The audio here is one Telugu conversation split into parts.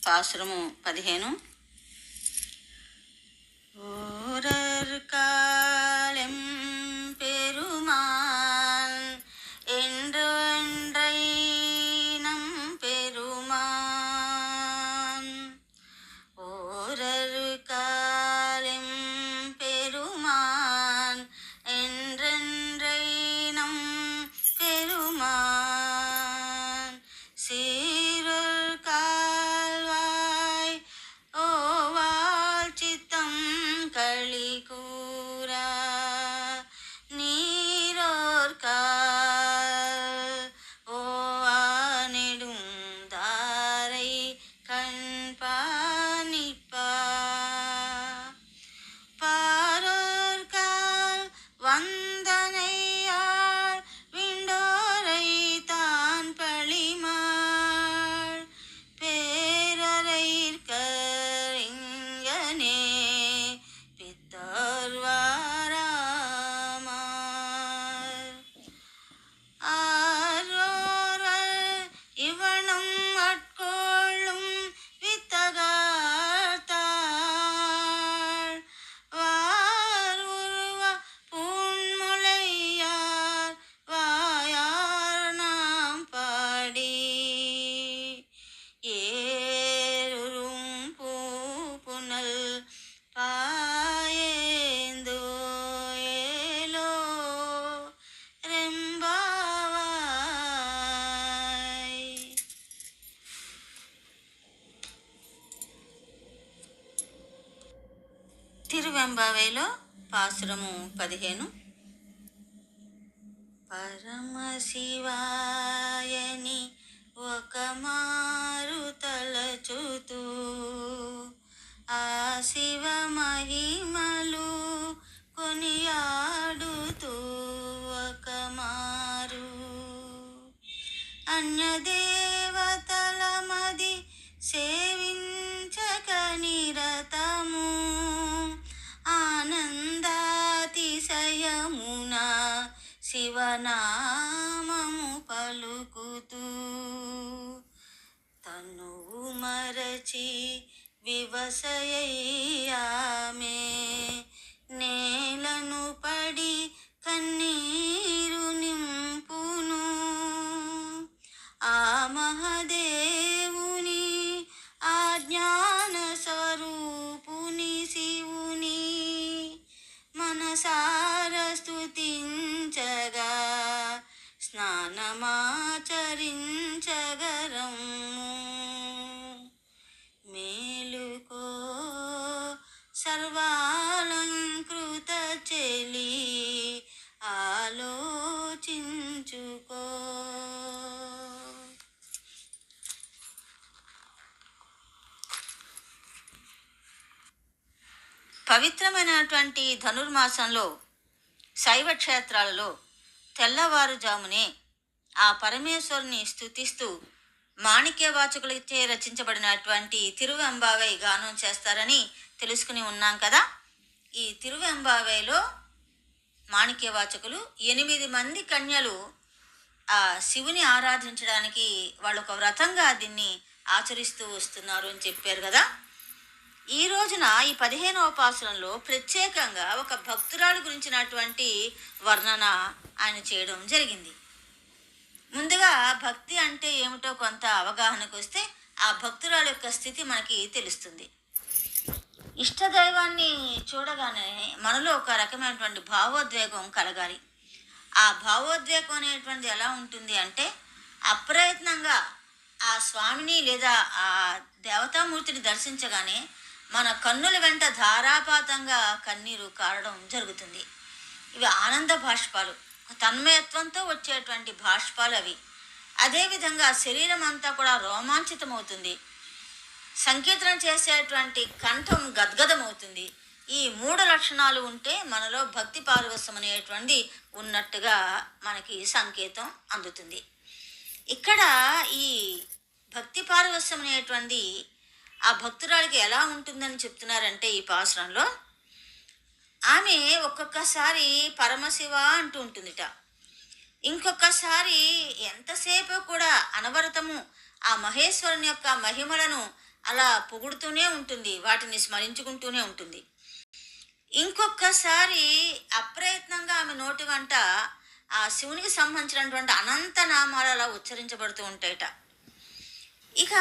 పాసురము 15. ஓரர் காலம் பெருமான் என்றொன்றை நம் பெருமான். ஓரர் காலம் பெருமான் என்றொன்றை நம் பெருமான். சீரொரு கால்வாய் ஓவாள் சித்தம் களி கூறா நீரோர் கால் ஓவானிடும் தாரை கண்பானிப்பா. பாரோர் கால் வந்தனையாள் விண்டோரை தான் பழிமாள் பேரரைக் கரிங்கனே பித்தோர் வாராமார். ஆரோர் இவனும் அட்கொள்ளும் வித்தகாத்தாள் வார் உருவ பூன்முளையார் வாயார் நாம் பாடி. ஏறும் பூப்புனல் பாயேந்தோ ஏலோ ரெம்பாவாய். తిరువెంబావేలో పాసురము 15. పరమశివాయని ఒక మారు తలచుతూ ఆ శివ మహిమలు కొనియాడుతూ ఒక మారు అన్యదేవతల మది సేవించక నిరతము ఆనందాతిశయమున శివనామము పలుకుతూ తనువు మరచి వివసయ్యామే నేలను పడి కన్నీరు నింపును. ఆ మహదేవుని ఆ జ్ఞాన స్వరూపుని శివుని మనసార స్తుతించగా స్నానమాచరించగరము. మేలుకో సర్వాలంకృత చెలి ఆలోచించుకో. పవిత్రమైనటువంటి ధనుర్మాసంలో శైవ క్షేత్రాలలో తెల్లవారుజామునే ఆ పరమేశ్వరుని స్తుతిస్తూ మాణిక్యవాచకులచే రచించబడినటువంటి తిరువెంబావై గానం చేస్తారని తెలుసుకుని ఉన్నాం కదా. ఈ తిరువెంబావైలో మాణిక్యవాచకులు 8 మంది కన్యలు ఆ శివుని ఆరాధించడానికి వాళ్ళు ఒక వ్రతంగా దీన్ని ఆచరిస్తూ వస్తున్నారు అని చెప్పారు కదా. ఈ రోజున ఈ 15వ పాసురంలో ప్రత్యేకంగా ఒక భక్తురాలు గురించినటువంటి వర్ణన ఆయన చేయడం జరిగింది. ముందుగా భక్తి అంటే ఏమిటో కొంత అవగాహనకు వస్తే ఆ భక్తురాలు యొక్క స్థితి మనకి తెలుస్తుంది. ఇష్టదైవాన్ని చూడగానే మనలో ఒక రకమైనటువంటి భావోద్వేగం కలగాలి. ఆ భావోద్వేగం అనేటువంటిది ఎలా ఉంటుంది అంటే అప్రయత్నంగా ఆ స్వామిని లేదా ఆ దేవతామూర్తిని దర్శించగానే మన కన్నుల వెంట ధారాపాతంగా కన్నీరు కారడం జరుగుతుంది. ఇవి ఆనంద భాష్పాలు, తన్మయత్వంతో వచ్చేటువంటి భాష్పాలు అవి. అదేవిధంగా శరీరం అంతా కూడా రోమాంచితమవుతుంది. సంకీర్తన చేసేటువంటి కంఠం గద్గదమవుతుంది. ఈ 3 లక్షణాలు ఉంటే మనలో భక్తి పారవస్యం అనేటువంటి ఉన్నట్టుగా మనకి సంకేతం అందుతుంది. ఇక్కడ ఈ భక్తి పారవస్యం అనేటువంటి ఆ భక్తురాలికి ఎలా ఉంటుందని చెప్తున్నారంటే ఈ పాసురంలో ఆమె ఒక్కొక్కసారి పరమశివ అంటూ ఉంటుందిట. ఇంకొకసారి ఎంతసేపు కూడా అనవరతము ఆ మహేశ్వరుని యొక్క మహిమలను అలా పొగుడుతూనే ఉంటుంది, వాటిని స్మరించుకుంటూనే ఉంటుంది. ఇంకొకసారి అప్రయత్నంగా ఆమె నోటి వెంట ఆ శివునికి సంబంధించినటువంటి అనంత నామాలు అలా ఉచ్చరించబడుతూ ఉంటాయట. ఇక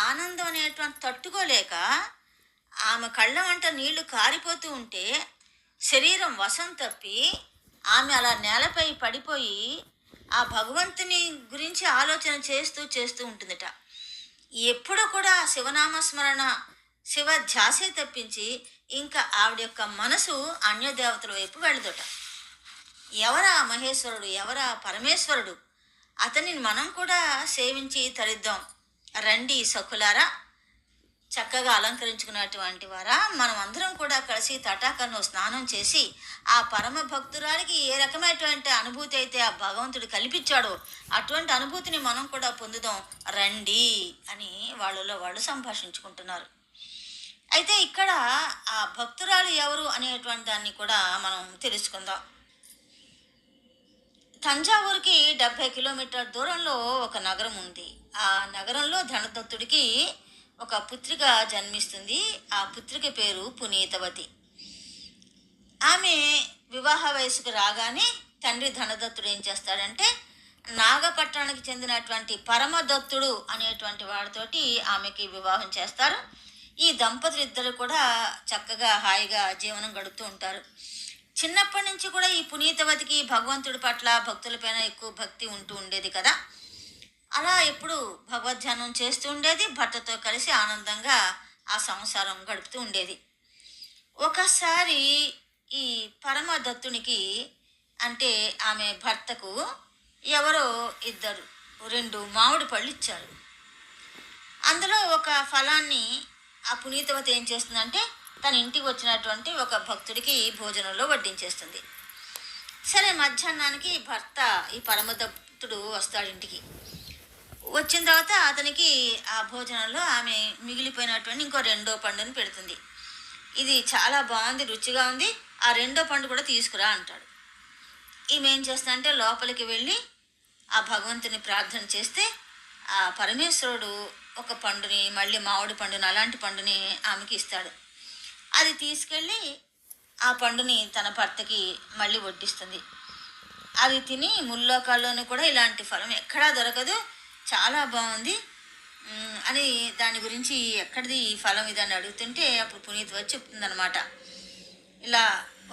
ఆనందం అనేటువంటి తట్టుకోలేక ఆమె కళ్ళ వెంట నీళ్లు కారిపోతూ ఉంటే శరీరం వశం తప్పి ఆమె అలా నేలపై పడిపోయి ఆ భగవంతుని గురించి ఆలోచన చేస్తూ చేస్తూ ఉంటుందట. ఎప్పుడు కూడా శివనామస్మరణ, శివ ధ్యాసే తప్పించి ఇంకా ఆవిడ యొక్క మనసు అన్యదేవతల వైపు వెళ్ళదట. ఎవరా మహేశ్వరుడు, ఎవరా పరమేశ్వరుడు, అతనిని మనం కూడా సేవించి తరిద్దాం రండి సఖులారా, చక్కగా అలంకరించుకున్నటువంటి వారా, మనం అందరం కూడా కలిసి తటాకను స్నానం చేసి ఆ పరమ భక్తురాలికి ఏ రకమైనటువంటి అనుభూతి అయితే ఆ భగవంతుడు కల్పించాడో అటువంటి అనుభూతిని మనం కూడా పొందుదాం రండి అని వాళ్ళలో వాళ్ళు సంభాషించుకుంటున్నారు. అయితే ఇక్కడ ఆ భక్తురాలు ఎవరు అనేటువంటి దాన్ని కూడా మనం తెలుసుకుందాం. తంజావూరుకి 70 కిలోమీటర్ల దూరంలో ఒక నగరం ఉంది. ఆ నగరంలో ధనదత్తుడికి ఒక పుత్రిక జన్మిస్తుంది. ఆ పుత్రిక పేరు పునీతవతి. ఆమె వివాహ వయసుకు రాగానే తండ్రి ధనదత్తుడు ఏం చేస్తాడంటే నాగపట్టణానికి చెందినటువంటి పరమదత్తుడు అనేటువంటి వాడితోటి ఆమెకి వివాహం చేస్తారు. ఈ దంపతులు ఇద్దరు కూడా చక్కగా హాయిగా జీవనం గడుపుతూ ఉంటారు. చిన్నప్పటి నుంచి కూడా ఈ పునీతవతికి భగవంతుడి పట్ల భక్తులపైన ఎక్కువ భక్తి ఉంటూ ఉండేది కదా. అలా ఎప్పుడు భగవద్ధ్యానం చేస్తూ ఉండేది, భర్తతో కలిసి ఆనందంగా ఆ సంసారం గడుపుతూ ఉండేది. ఒకసారి ఈ పరమదత్తునికి అంటే ఆమె భర్తకు ఎవరో ఇద్దరు 2 మామిడి పళ్ళు ఇచ్చారు. అందులో ఒక ఫలాన్ని ఆ పునీతవతి ఏం చేస్తుందంటే తన ఇంటికి వచ్చినటువంటి ఒక భక్తుడికి భోజనంలో వడ్డించేస్తుంది. సరే, మధ్యాహ్నానికి భర్త ఈ పరమదత్తుడు వస్తాడు ఇంటికి. వచ్చిన తర్వాత అతనికి ఆ భోజనంలో ఆమె మిగిలిపోయినటువంటి ఇంకో 2వ పండుని పెడుతుంది. ఇది చాలా బాగుంది, రుచిగా ఉంది, ఆ 2వ పండు కూడా తీసుకురా అంటాడు. ఈమె ఏం చేస్తుందంటే లోపలికి వెళ్ళి ఆ భగవంతుని ప్రార్థన చేస్తే ఆ పరమేశ్వరుడు ఒక పండుని, మళ్ళీ మామిడి పండుని, అలాంటి పండుని ఆమెకి ఇస్తాడు. అది తీసుకెళ్ళి ఆ పండుని తన భర్తకి మళ్ళీ వడ్డిస్తుంది. అది తిని ముల్లోకాల్లోనూ కూడా ఇలాంటి ఫలం ఎక్కడా దొరకదు, చాలా బాగుంది అని దాని గురించి ఎక్కడిది ఈ ఫలం ఇదని అడుగుతుంటే అప్పుడు పునీత్ వచ్చి చెప్తుందనమాట. ఇలా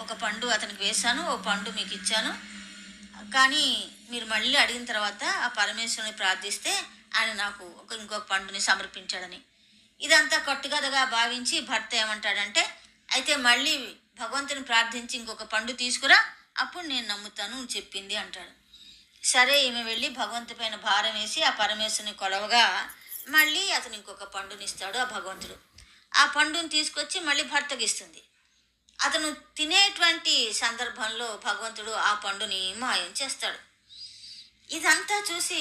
ఒక పండు అతనికి వేశాను, ఓ పండు మీకు ఇచ్చాను, కానీ మీరు మళ్ళీ అడిగిన తర్వాత ఆ పరమేశ్వరుని ప్రార్థిస్తే ఆయన నాకు ఇంకొక పండుని సమర్పించాడని. ఇదంతా కట్టుకథగా భావించి భర్త ఏమంటాడంటే అయితే మళ్ళీ భగవంతుని ప్రార్థించి ఇంకొక పండు తీసుకురా, అప్పుడు నేను నమ్ముతాను చెప్పింది అంటాడు. సరే, ఈమె వెళ్ళి భగవంతుడి పైన భారం వేసి ఆ పరమేశ్వరుని కొలవగా మళ్ళీ అతను ఇంకొక పండుని ఇస్తాడు ఆ భగవంతుడు. ఆ పండుని తీసుకొచ్చి మళ్ళీ భర్తకి ఇస్తుంది. అతను తినేటువంటి సందర్భంలో భగవంతుడు ఆ పండుని మాయం చేస్తాడు. ఇదంతా చూసి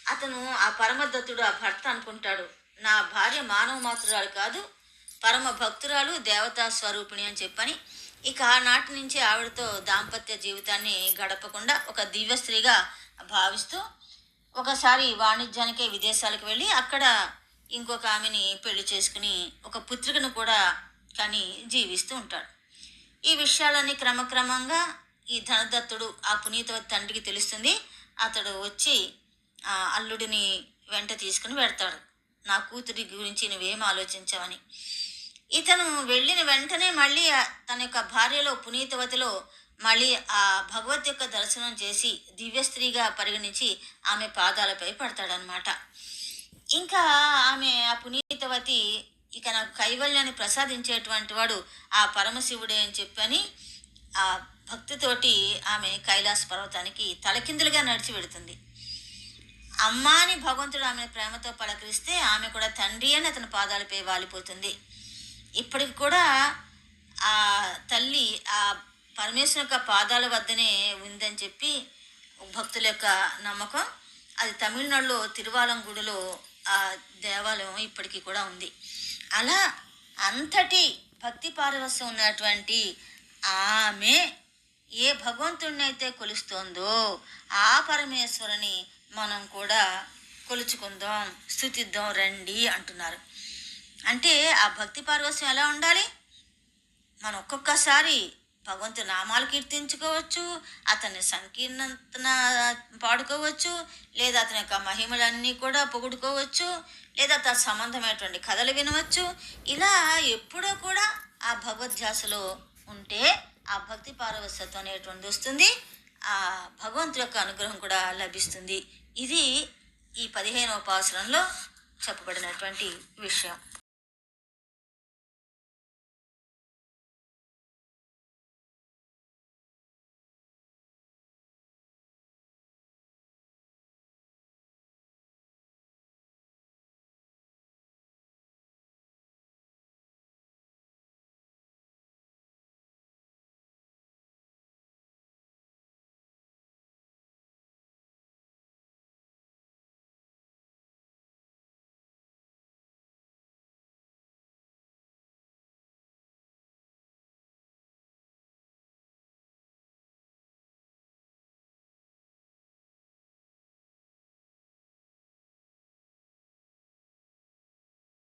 అతను ఆ పరమదత్తుడు ఆ భర్త అనుకుంటాడు, నా భార్య మానవ మాతృరాలు కాదు, పరమ భక్తురాలు, దేవతా స్వరూపిణి అని చెప్పని ఇక ఆనాటి నుంచి ఆవిడతో దాంపత్య జీవితాన్ని గడపకుండా ఒక దివ్య స్త్రీగా భావిస్తూ ఒకసారి వాణిజ్యానికే విదేశాలకు వెళ్ళి అక్కడ ఇంకొక ఆమెని పెళ్లి చేసుకుని ఒక పుత్రికను కూడా కానీ జీవిస్తూ ఉంటాడు. ఈ విషయాలన్నీ క్రమక్రమంగా ఈ ధనదత్తుడు ఆ పునీతవతి తండ్రికి తెలుస్తుంది. అతడు వచ్చి ఆ అల్లుడిని వెంట తీసుకుని వెడతాడు. నా కూతురి గురించి నువ్వేం ఆలోచించావని. ఇతను వెళ్ళిన వెంటనే మళ్ళీ తన యొక్క భార్యలో పునీతవతిలో మళ్ళీ ఆ భగవత్ యొక్క దర్శనం చేసి దివ్య స్త్రీగా పరిగణించి ఆమె పాదాలపై పడతాడనమాట. ఇంకా ఆమె ఆ పునీతవతి ఇక నాకు కైవల్యాన్ని ప్రసాదించేటువంటి వాడు ఆ పరమశివుడే అని చెప్పని ఆ భక్తితోటి ఆమె కైలాస పర్వతానికి తలకిందులుగా నడిచి వెడుతుంది. అమ్మాని భగవంతుడు ఆమెను ప్రేమతో పలకరిస్తే ఆమె కూడా తండ్రి అని అతని పాదాలపై వాలిపోతుంది. ఇప్పటికి కూడా ఆ తల్లి ఆ పరమేశ్వరు యొక్క పాదాల వద్దనే ఉందని చెప్పి భక్తుల యొక్క నమ్మకం. అది తమిళనాడులో తిరువాలంగూడలో ఆ దేవాలయం ఇప్పటికీ కూడా ఉంది. అలా అంతటి భక్తి పారవస్యం ఉన్నటువంటి ఆమె ఏ భగవంతుడిని అయితే కొలుస్తోందో ఆ పరమేశ్వరుని మనం కూడా కొలుచుకుందాం, స్తుతిద్దాం రండి అంటున్నారు. అంటే ఆ భక్తి పారవస్యం ఎలా ఉండాలి? మనం ఒక్కొక్కసారి భగవంతు నామాలు కీర్తించుకోవచ్చు, అతని సంకీర్తన పాడుకోవచ్చు, లేదా అతని యొక్క మహిమలన్నీ కూడా పొగుడుకోవచ్చు, లేదా తన సంబంధమైనటువంటి కథలు వినవచ్చు. ఇలా ఎప్పుడూ కూడా ఆ భగవద్ధ్యాసలో ఉంటే ఆ భక్తి పారవస్యత్వం అనేటువంటి వస్తుంది. ఆ భగవంతుడి యొక్క అనుగ్రహం కూడా లభిస్తుంది. ఇది ఈ 15వ పాసురంలో చెప్పబడినటువంటి విషయం.